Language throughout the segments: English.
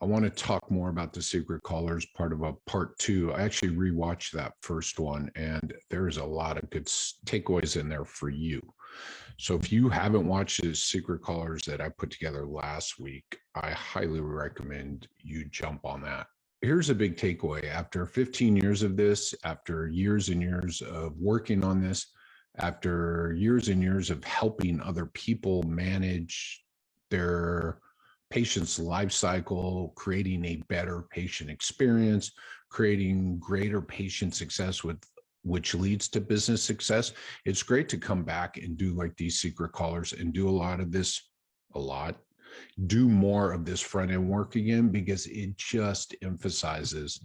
I want to talk more about the secret callers, part of a part two. I actually rewatched that first one, and there's a lot of good takeaways in there for you. So if you haven't watched the secret callers that I put together last week, I highly recommend you jump on that. Here's a big takeaway. After 15 years of this, after years and years of working on this, after years and years of helping other people manage their patient's life cycle, creating a better patient experience, creating greater patient success which leads to business success. It's great to come back and do like these secret callers and do do more of this front end work again, because it just emphasizes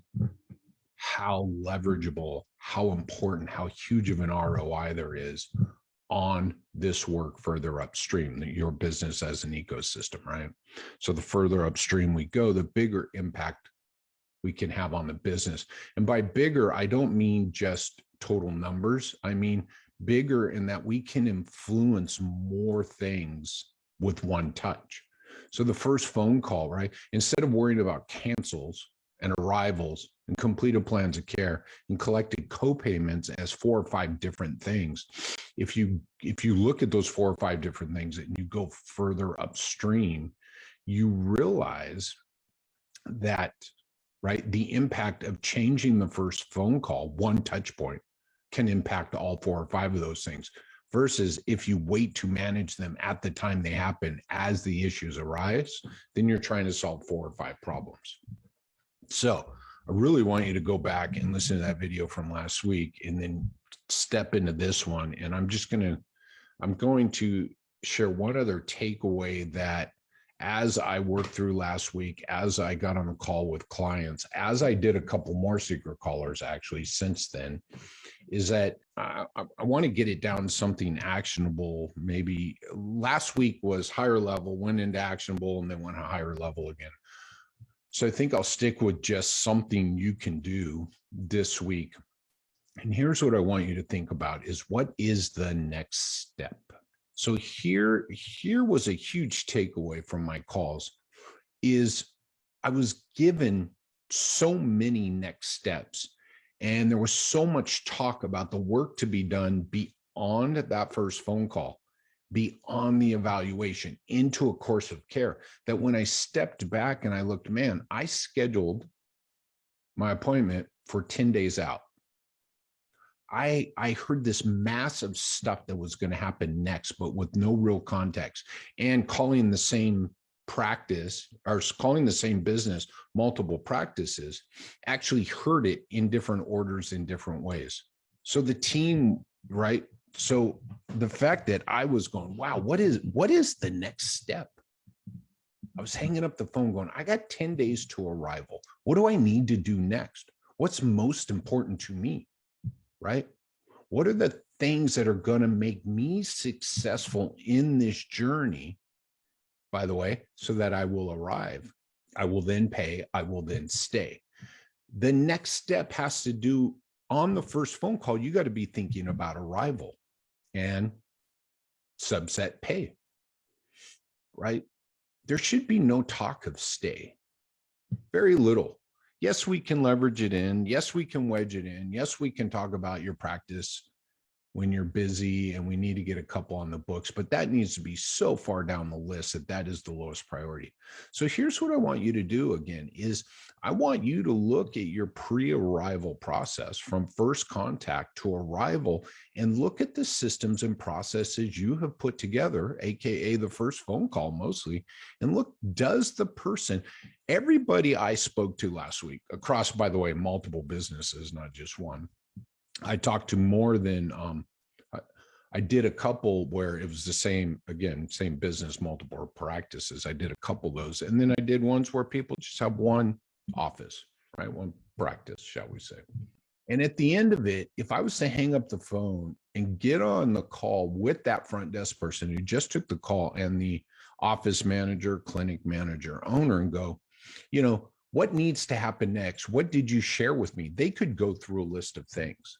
how leverageable, how important, how huge of an ROI there is on this work further upstream, your business as an ecosystem, right? So the further upstream we go, the bigger impact we can have on the business. And by bigger, I don't mean just total numbers. I mean bigger in that we can influence more things with one touch. So the first phone call, right? Instead of worrying about cancels and arrivals and completed plans of care and collected co-payments as 4 or 5 different things, if you look at those 4 or 5 different things and you go further upstream, you realize that, right, the impact of changing the first phone call, one touch point, can impact all 4 or 5 of those things, versus if you wait to manage them at the time they happen as the issues arise, then you're trying to solve 4 or 5 problems. So I really want you to go back and listen to that video from last week and then step into this one. And I'm going to share one other takeaway that as I worked through last week, as I got on a call with clients, as I did a couple more secret callers actually since then, is that I want to get it down to something actionable. Maybe last week was higher level, went into actionable, and then went a higher level again. So I think I'll stick with just something you can do this week. And here's what I want you to think about is, what is the next step? So here was a huge takeaway from my calls is I was given so many next steps, and there was so much talk about the work to be done beyond that first phone call, beyond the evaluation, into a course of care, that when I stepped back and I looked, man, I scheduled my appointment for 10 days out. I heard this massive stuff that was going to happen next, but with no real context, and calling the same practice or calling the same business multiple practices, actually heard it in different orders in different ways. So the team, right? So the fact that I was going, wow, what is the next step? I was hanging up the phone going, I got 10 days to arrival. What do I need to do next? What's most important to me? Right? What are the things that are going to make me successful in this journey, by the way, so that I will arrive, I will then pay, I will then stay. The next step has to do on the first phone call, you got to be thinking about arrival and subset pay, right? There should be no talk of stay, very little. Yes, we can leverage it in. Yes, we can wedge it in. Yes, we can talk about your practice when you're busy and we need to get a couple on the books, but that needs to be so far down the list that is the lowest priority. So here's what I want you to do again is I want you to look at your pre-arrival process from first contact to arrival and look at the systems and processes you have put together, AKA the first phone call mostly, and look, does the person, everybody I spoke to last week across, by the way, multiple businesses, not just one. I talked to more than, I did a couple where it was the same, again, same business, multiple practices. I did a couple of those. And then I did ones where people just have one office, right? One practice, shall we say. And at the end of it, if I was to hang up the phone and get on the call with that front desk person who just took the call and the office manager, clinic manager, owner, and go, you know, what needs to happen next? What did you share with me? They could go through a list of things.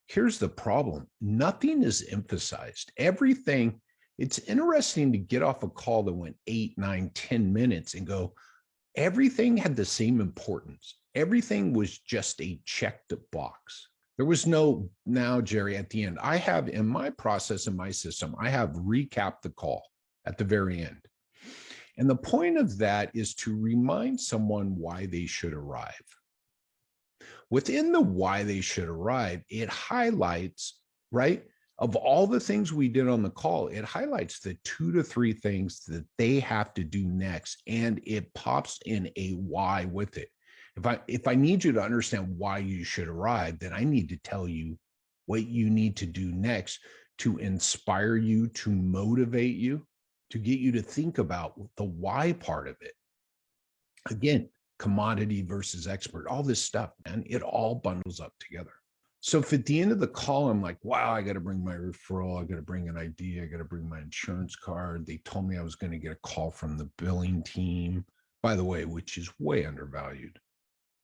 Here's the problem. Nothing is emphasized. Everything, it's interesting to get off a call that went 8, 9, 10 minutes and go, Everything had the same importance. Everything was just a checked box. There was no, now, Jerry, at the end, I have in my process, in my system, I have recap the call at the very end. And the point of that is to remind someone why they should arrive. Within the why they should arrive, it highlights, right? Of all the things we did on the call, it highlights the 2 to 3 things that they have to do next, and it pops in a why with it. If I need you to understand why you should arrive, then I need to tell you what you need to do next to inspire you, to motivate you, to get you to think about the why part of it. Again, commodity versus expert, all this stuff, man, it all bundles up together. So if at the end of the call, I'm like, wow, I got to bring my referral, I got to bring an ID, I got to bring my insurance card. They told me I was going to get a call from the billing team, by the way, which is way undervalued,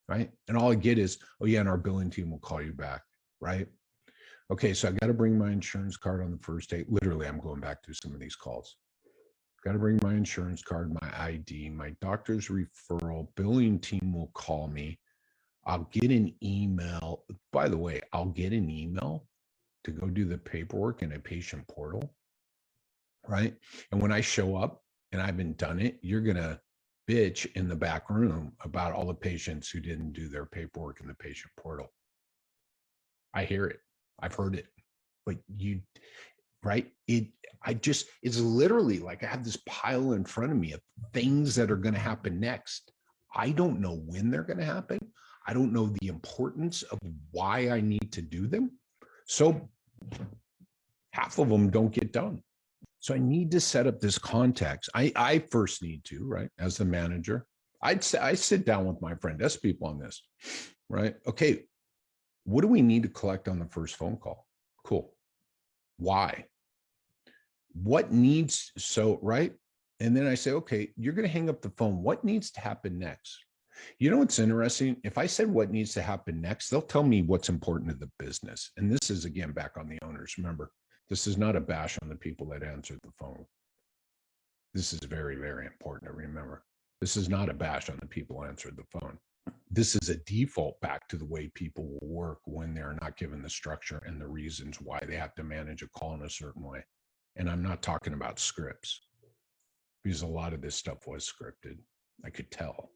right? And all I get is, oh yeah, and our billing team will call you back, right? Okay, so I got to bring my insurance card on the first day. Literally, I'm going back to some of these calls. Got to bring my insurance card, my ID, my doctor's referral, billing team will call me. I'll get an email. By the way, I'll get an email to go do the paperwork in a patient portal, right? And when I show up and I haven't done it, you're going to bitch in the back room about all the patients who didn't do their paperwork in the patient portal. I hear it. I've heard it. But you, right? It's literally like I have this pile in front of me of things that are going to happen next. I don't know when they're going to happen. I don't know the importance of why I need to do them. So half of them don't get done. So I need to set up this context. I first need to, right? As the manager, I sit down with my friend desk people on this, right? Okay, what do we need to collect on the first phone call? Cool. Why? What needs, so, right? And then I say, okay, you're going to hang up the phone. What needs to happen next? You know what's interesting? If I said what needs to happen next, they'll tell me what's important to the business. And this is, again, back on the owners. Remember, this is not a bash on the people that answered the phone. This is very, very important to remember. This is not a bash on the people who answered the phone. This is a default back to the way people will work when they're not given the structure and the reasons why they have to manage a call in a certain way. And I'm not talking about scripts, because a lot of this stuff was scripted. I could tell.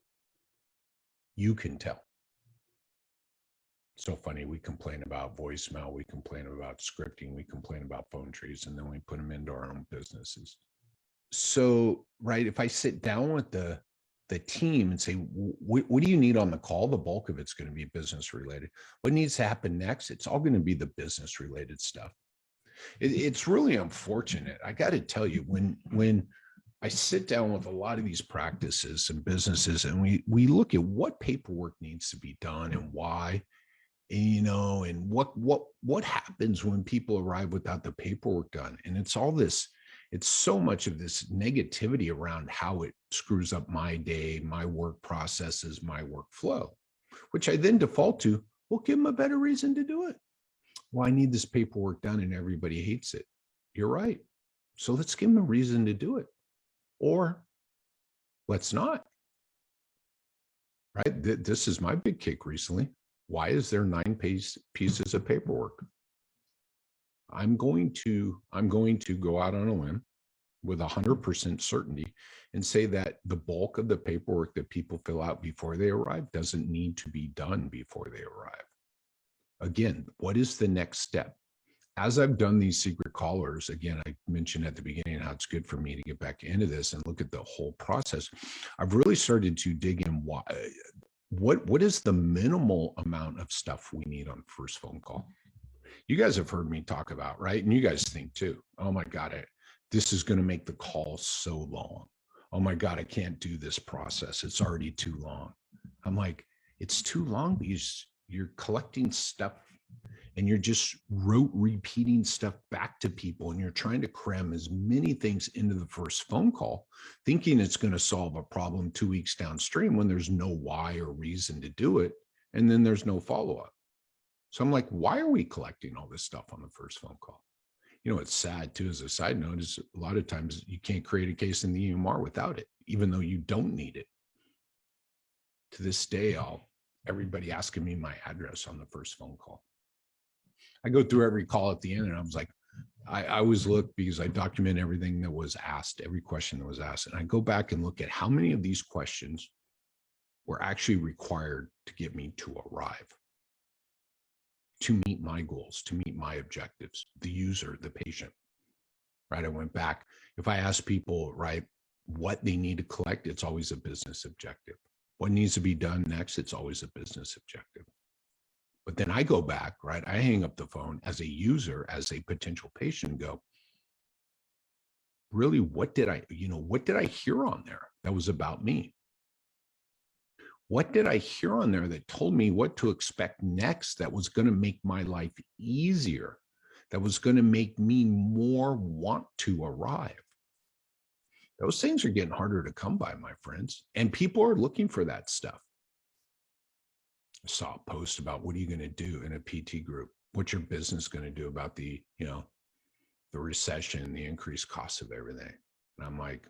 You can tell. So funny, we complain about voicemail, we complain about scripting, we complain about phone trees, and then we put them into our own businesses. So, right, if I sit down with the team and say, what do you need on the call? The bulk of it's going to be business related. What needs to happen next? It's all going to be the business related stuff. It's really unfortunate. I got to tell you, when I sit down with a lot of these practices and businesses, and we look at what paperwork needs to be done and why, and what happens when people arrive without the paperwork done. And it's so much of this negativity around how it screws up my day, my work processes, my workflow, which I then default to, well, give them a better reason to do it. Well, I need this paperwork done and everybody hates it. You're right. So let's give them a reason to do it. Or let's not. Right? This is my big kick recently. Why is there 9 pieces of paperwork? I'm going to go out on a limb with 100% certainty and say that the bulk of the paperwork that people fill out before they arrive doesn't need to be done before they arrive. Again, what is the next step? As I've done these secret callers, again, I mentioned at the beginning how it's good for me to get back into this and look at the whole process. I've really started to dig in what is the minimal amount of stuff we need on the first phone call. You guys have heard me talk about, right? And you guys think too, oh my God, this is going to make the call so long. Oh my God, I can't do this process. It's already too long. I'm like, it's too long because you're collecting stuff and you're just repeating stuff back to people, and you're trying to cram as many things into the first phone call, thinking it's going to solve a problem 2 weeks downstream when there's no why or reason to do it, and then there's no follow-up. So I'm like, why are we collecting all this stuff on the first phone call? It's sad too, as a side note, is a lot of times you can't create a case in the EMR without it, even though you don't need it. To this day, everybody asking me my address on the first phone call. I go through every call at the end, and I was like, I always look because I document everything that was asked, every question that was asked. And I go back and look at how many of these questions were actually required to get me to arrive, to meet my goals, to meet my objectives, the user, the patient, right? I went back. If I ask people, right, what they need to collect, it's always a business objective. What needs to be done next, it's always a business objective. But then I go back, right? I hang up the phone as a user, as a potential patient, and go, really, what did I hear on there that was about me? What did I hear on there that told me what to expect next, that was going to make my life easier, that was going to make me more want to arrive? Those things are getting harder to come by, my friends. And people are looking for that stuff. I saw a post about, what are you going to do in a PT group? What's your business going to do about the recession, the increased cost of everything? And I'm like,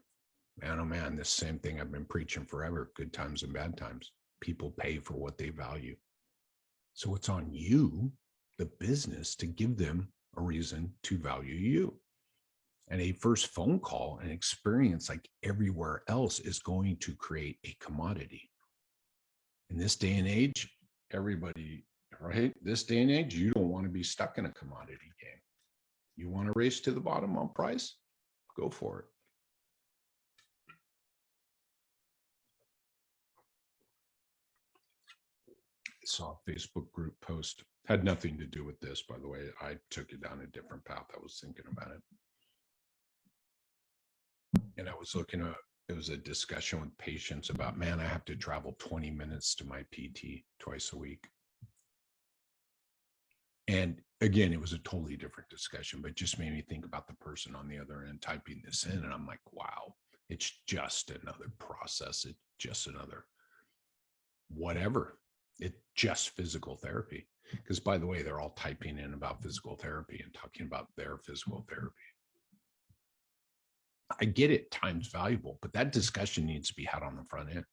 man, oh man, this same thing I've been preaching forever, good times and bad times. People pay for what they value. So it's on you, the business, to give them a reason to value you. And a first phone call, an experience like everywhere else, is going to create a commodity. In this day and age, everybody, right? This day and age, you don't want to be stuck in a commodity game. You want to race to the bottom on price? Go for it. I saw a Facebook group post, had nothing to do with this, by the way. I took it down a different path. I was thinking about it. And I was looking at, it was a discussion with patients about, man, I have to travel 20 minutes to my PT twice a week. And again, it was a totally different discussion, but just made me think about the person on the other end typing this in. And I'm like, wow, it's just another process. It's just another whatever. It's just physical therapy. Because by the way, they're all typing in about physical therapy and talking about their physical therapy. I get it, time's valuable, but that discussion needs to be had on the front end.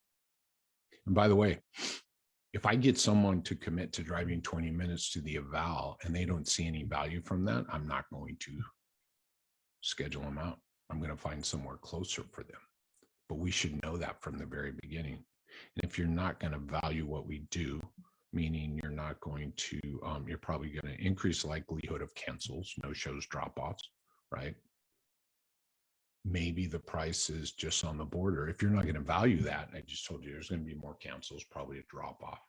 And by the way, if I get someone to commit to driving 20 minutes to the eval and they don't see any value from that, I'm not going to schedule them out. I'm going to find somewhere closer for them. But we should know that from the very beginning. And if you're not going to value what we do, meaning you're not going to, you're probably going to increase likelihood of cancels, no shows, drop offs, right? Maybe the price is just on the border. If you're not going to value that, I just told you there's going to be more cancels, probably a drop off,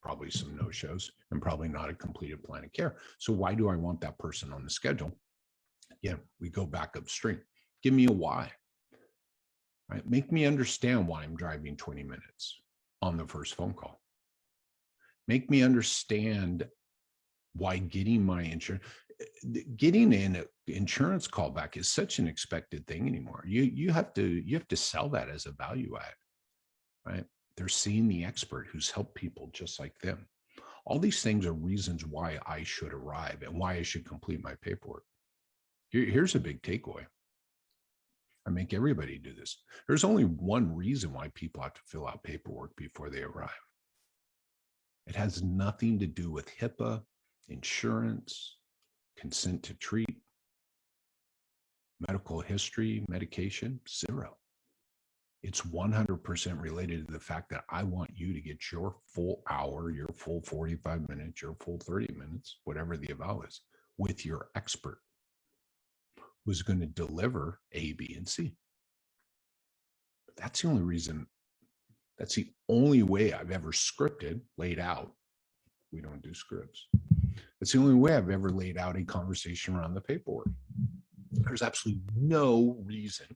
probably some no shows, and probably not a completed plan of care. So why do I want that person on the schedule? Again, we go back upstream. Give me a why, right? Make me understand why I'm driving 20 minutes on the first phone call. Make me understand why getting my insurance, getting an insurance callback is such an expected thing anymore. You have to sell that as a value add, right? They're seeing the expert who's helped people just like them. All these things are reasons why I should arrive and why I should complete my paperwork. Here's a big takeaway. I make everybody do this. There's only one reason why people have to fill out paperwork before they arrive. It has nothing to do with HIPAA, insurance, consent to treat, medical history, medication, zero. It's 100% related to the fact that I want you to get your full hour, your full 45 minutes, your full 30 minutes, whatever the eval is, with your expert who's going to deliver A, B, and C. That's the only reason. That's the only way I've ever scripted, laid out. We don't do scripts. That's the only way I've ever laid out a conversation around the paperwork. There's absolutely no reason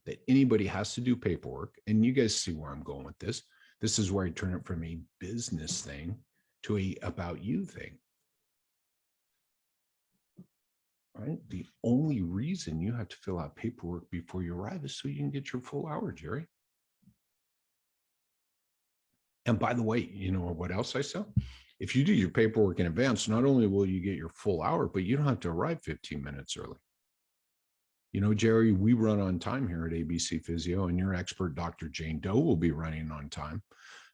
that anybody has to do paperwork. And you guys see where I'm going with this. This is where I turn it from a business thing to a about you thing. Right? The only reason you have to fill out paperwork before you arrive is so you can get your full hour, Jerry. And by the way, you know what else I sell? If you do your paperwork in advance, not only will you get your full hour, but you don't have to arrive 15 minutes early. You know, Jerry, we run on time here at ABC Physio, and your expert, Dr. Jane Doe, will be running on time.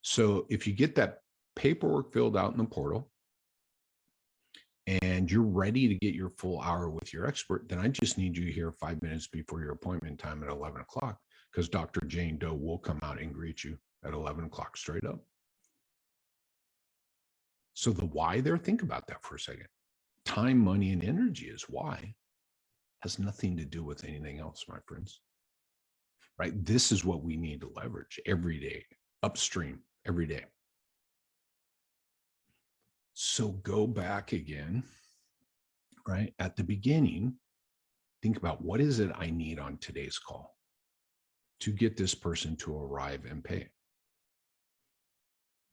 So if you get that paperwork filled out in the portal and you're ready to get your full hour with your expert, then I just need you here 5 minutes before your appointment time at 11 o'clock, because Dr. Jane Doe will come out and greet you at 11 o'clock straight up. So the why there, think about that for a second. Time, money, and energy is why. Has nothing to do with anything else, my friends. Right? This is what we need to leverage every day, upstream, every day. So go back again, right? At the beginning, think about what is it I need on today's call to get this person to arrive and pay.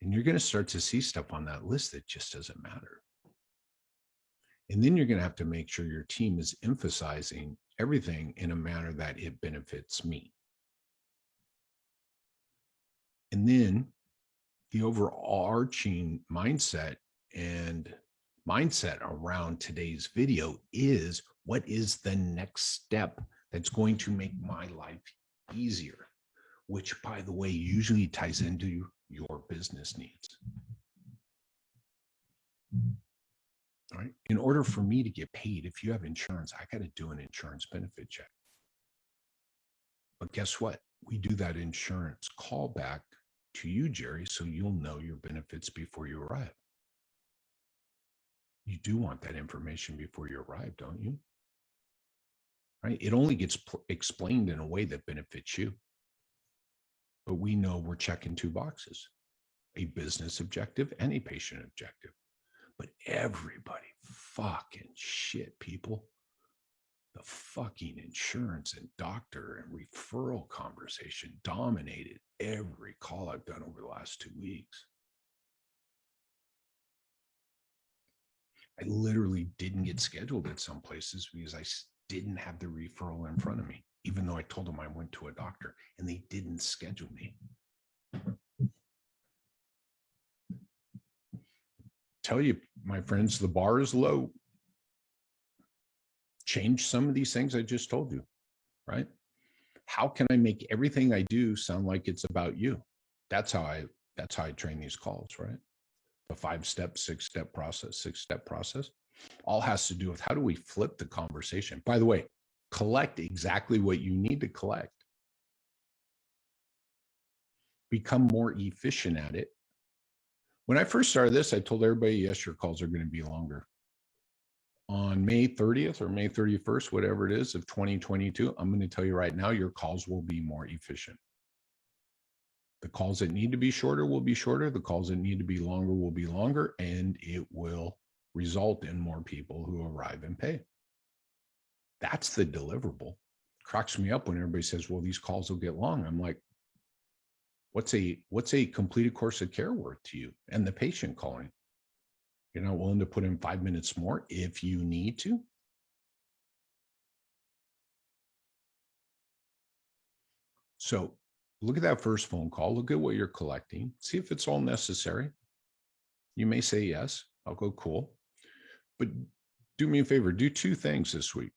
And you're going to start to see stuff on that list that just doesn't matter. And then you're going to have to make sure your team is emphasizing everything in a manner that it benefits me. And then the overarching mindset around today's video is, what is the next step that's going to make my life easier? Which, by the way, usually ties into your business needs. All right. In order for me to get paid, if you have insurance, I got to do an insurance benefit check. But guess what? We do that insurance callback to you, Jerry, so you'll know your benefits before you arrive. You do want that information before you arrive, don't you? Right? It only gets explained in a way that benefits you. But we know we're checking two boxes, a business objective and a patient objective. But everybody, fucking shit, people. The fucking insurance and doctor and referral conversation dominated every call I've done over the last 2 weeks. I literally didn't get scheduled at some places because I didn't have the referral in front of me, even though I told them I went to a doctor, and they didn't schedule me. Tell you, my friends, the bar is low. Change some of these things I just told you, right? How can I make everything I do sound like it's about you? That's how I train these calls, right? The 5-step, 6-step process, all has to do with how do we flip the conversation. By the way, collect exactly what you need to collect. Become more efficient at it. When I first started this, I told everybody, yes, your calls are going to be longer. On May 30th or May 31st, whatever it is of 2022, I'm going to tell you right now, your calls will be more efficient. The calls that need to be shorter will be shorter. The calls that need to be longer will be longer, and it will result in more people who arrive and pay. That's the deliverable. Cracks me up when everybody says, well, these calls will get long. I'm like, what's a completed course of care worth to you and the patient calling? You're not willing to put in 5 minutes more if you need to? So look at that first phone call. Look at what you're collecting. See if it's all necessary. You may say yes. I'll go, cool. But do me a favor. Do 2 things this week.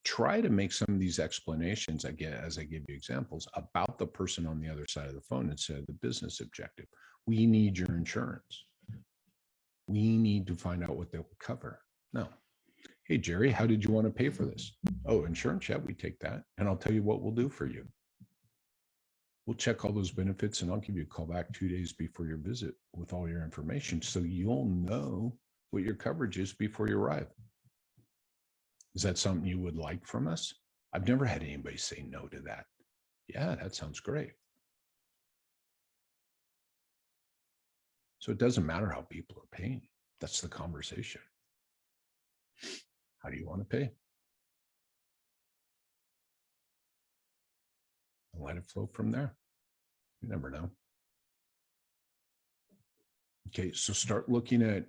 Try to make some of these explanations, as I give you examples, about the person on the other side of the phone instead of the business objective. We need your insurance. We need to find out what they will cover. No. Hey, Jerry, how did you want to pay for this? Oh, insurance? Yeah, we take that. And I'll tell you what we'll do for you. We'll check all those benefits, and I'll give you a call back 2 days before your visit with all your information so you'll know what your coverage is before you arrive. Is that something you would like from us? I've never had anybody say no to that. Yeah, that sounds great. So it doesn't matter how people are paying. That's the conversation. How do you want to pay? And let it flow from there. You never know. Okay, so start looking at,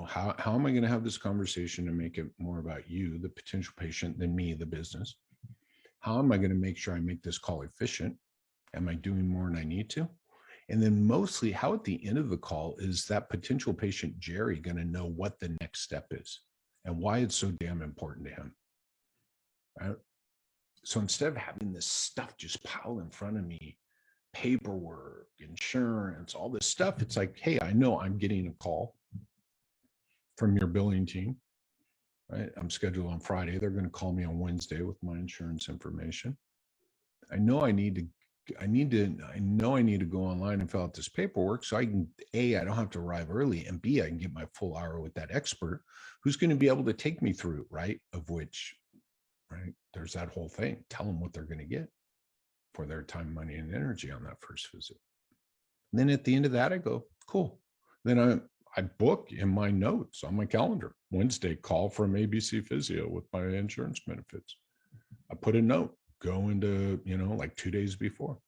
how am I going to have this conversation to make it more about you, the potential patient, than me, the business? How am I going to make sure I make this call efficient? Am I doing more than I need to? And then mostly, how at the end of the call is that potential patient, Jerry, going to know what the next step is and why it's so damn important to him? Right? So instead of having this stuff just pile in front of me, paperwork, insurance, all this stuff, it's like, hey, I know I'm getting a call from your billing team, right? I'm scheduled on Friday. They're going to call me on Wednesday with my insurance information. I know I need to I need to go online and fill out this paperwork so I can, A, I don't have to arrive early, and B, I can get my full hour with that expert who's going to be able to take me through, right? Of which, right, there's that whole thing. Tell them what they're going to get for their time, money, and energy on that first visit. And then at the end of that, I go, cool. Then I book in my notes on my calendar, Wednesday, call from ABC Physio with my insurance benefits. I put a note, go into, like 2 days before,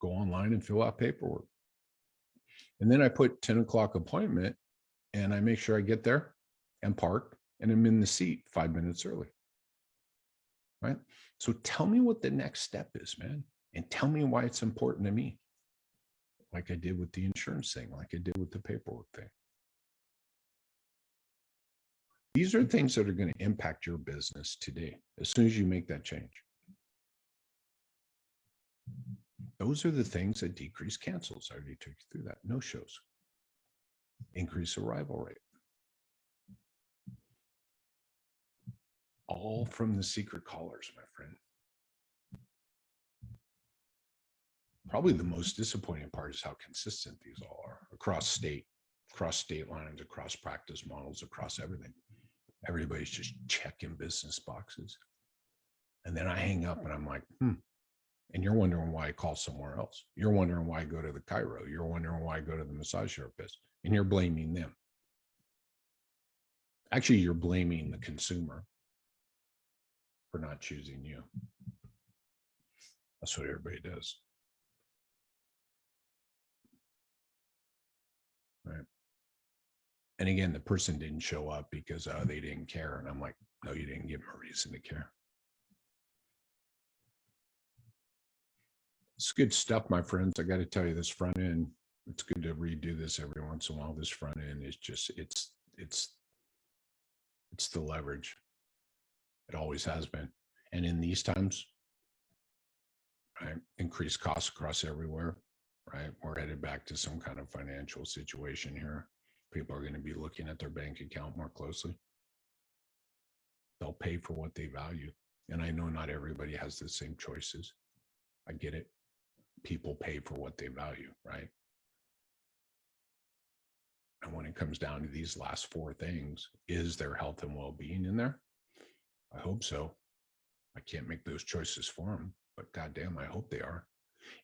go online and fill out paperwork. And then I put 10 o'clock appointment and I make sure I get there and park and I'm in the seat 5 minutes early. Right. So tell me what the next step is, man. And tell me why it's important to me. Like I did with the insurance thing, like I did with the paperwork thing. These are things that are going to impact your business today as soon as you make that change. Those are the things that decrease cancels. I already took you through that. No shows. Increase arrival rate. All from the secret callers, my friend. Probably the most disappointing part is how consistent these all are across state lines, across practice models, across everything. Everybody's just checking business boxes. And then I hang up and I'm like, And you're wondering why I call somewhere else. You're wondering why I go to the chiro. You're wondering why I go to the massage therapist. And you're blaming them. Actually, you're blaming the consumer for not choosing you. That's what everybody does. Right. And again, the person didn't show up because they didn't care. And I'm like, no, you didn't give them a reason to care. It's good stuff, my friends. I got to tell you, this front end, it's good to redo this every once in a while. This front end is just, it's the leverage. It always has been. And in these times, right, increased costs across everywhere, right? We're headed back to some kind of financial situation here. People are going to be looking at their bank account more closely. They'll pay for what they value. And I know not everybody has the same choices. I get it. People pay for what they value, right? And when it comes down to these last four things, is their health and well-being in there? I hope so. I can't make those choices for them, but goddamn, I hope they are.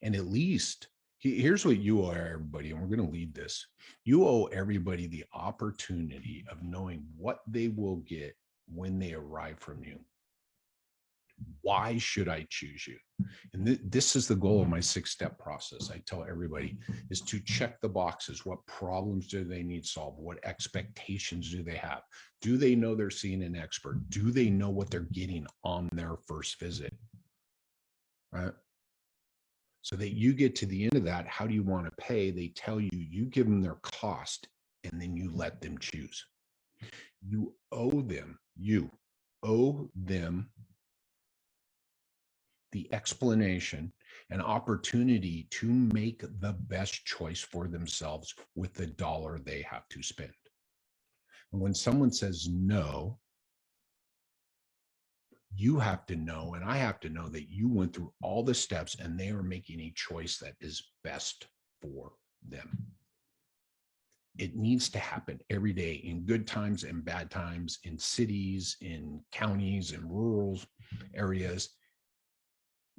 And at least here's what you owe everybody, and we're going to lead this. You owe everybody the opportunity of knowing what they will get when they arrive from you. Why should I choose you? And this is the goal of my 6-step process. I tell everybody is to check the boxes. What problems do they need solved? What expectations do they have? Do they know they're seeing an expert? Do they know what they're getting on their first visit? Right? So that you get to the end of that, how do you want to pay? They tell you, you give them their cost, and then you let them choose. You owe them the explanation and opportunity to make the best choice for themselves with the dollar they have to spend. And when someone says no, you have to know, and I have to know, that you went through all the steps and they are making a choice that is best for them. It needs to happen every day, in good times and bad times, in cities, in counties, in rural areas,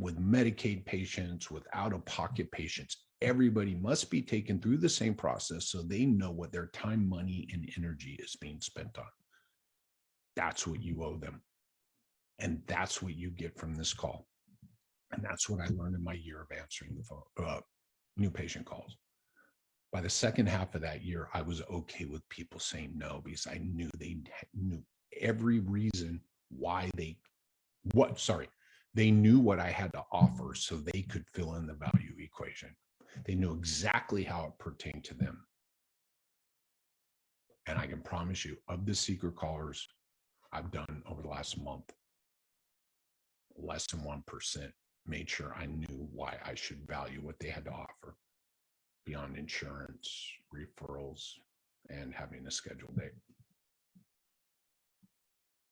with Medicaid patients, with out-of-pocket patients. Everybody must be taken through the same process so they know what their time, money, and energy is being spent on. That's what you owe them. And that's what you get from this call. And that's what I learned in my year of answering the phone, new patient calls. By the second half of that year, I was okay with people saying no, because I knew they knew every reason why they knew what I had to offer, so they could fill in the value equation. They knew exactly how it pertained to them. And I can promise you, of the secret callers I've done over the last month, a less than 1% made sure I knew why I should value what they had to offer beyond insurance, referrals, and having a scheduled date.